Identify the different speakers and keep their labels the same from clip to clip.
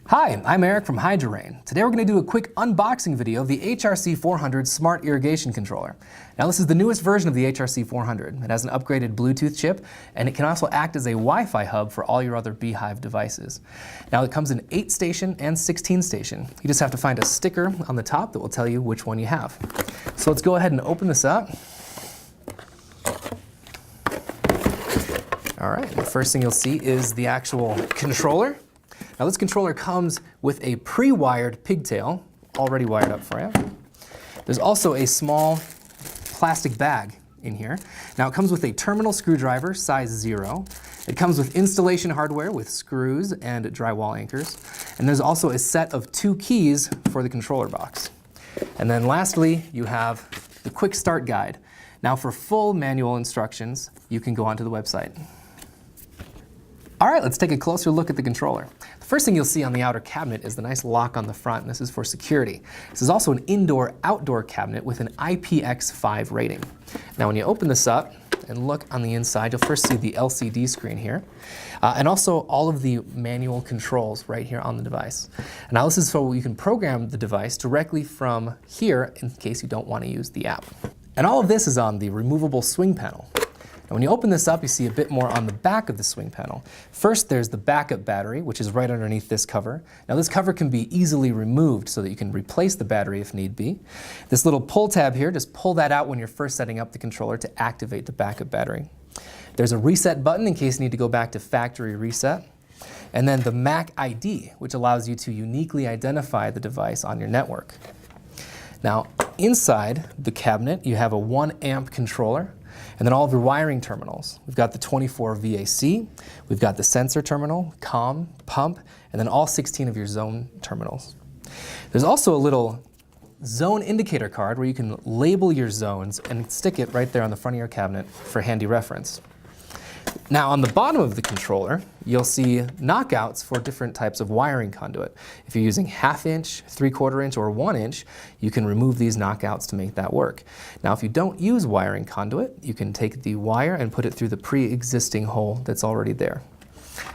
Speaker 1: Hi, I'm Eric from HRC. Today we're going to do a quick unboxing video of the HRC 400 Smart Irrigation Controller. Now this is the newest version of the HRC 400. It has an upgraded Bluetooth chip, and it can also act as a Wi-Fi hub for all your other B-hyve devices. Now it comes in 8-station and 16-station. You just have to find a sticker on the top that will tell you which one you have. So let's go ahead and open this up. All right, the first thing you'll see is the actual controller. Now this controller comes with a pre-wired pigtail, already wired up for you. There's also a small plastic bag in here. Now it comes with a terminal screwdriver, size 0. It comes with installation hardware with screws and drywall anchors. And there's also a set of 2 keys for the controller box. And then lastly, you have the quick start guide. Now for full manual instructions, you can go onto the website. All right, let's take a closer look at the controller. The first thing you'll see on the outer cabinet is the nice lock on the front, and this is for security. This is also an indoor-outdoor cabinet with an IPX5 rating. Now when you open this up and look on the inside, you'll first see the LCD screen here, and also all of the manual controls right here on the device. Now this is so you can program the device directly from here in case you don't want to use the app. And all of this is on the removable swing panel. And when you open this up, you see a bit more on the back of the swing panel. First, there's the backup battery, which is right underneath this cover. Now this cover can be easily removed so that you can replace the battery if need be. This little pull tab here, just pull that out when you're first setting up the controller to activate the backup battery. There's a reset button in case you need to go back to factory reset. And then the Mac ID, which allows you to uniquely identify the device on your network. Now, inside the cabinet, you have a 1-amp controller, and then all of your wiring terminals. We've got the 24 VAC, we've got the sensor terminal, COM, pump, and then all 16 of your zone terminals. There's also a little zone indicator card where you can label your zones and stick it right there on the front of your cabinet for handy reference. Now on the bottom of the controller, you'll see knockouts for different types of wiring conduit. If you're using 1/2 inch, 3/4 inch, or 1 inch, you can remove these knockouts to make that work. Now if you don't use wiring conduit, you can take the wire and put it through the pre-existing hole that's already there.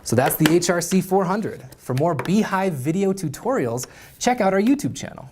Speaker 1: So that's the HRC 400. For more B-hyve video tutorials, check out our YouTube channel.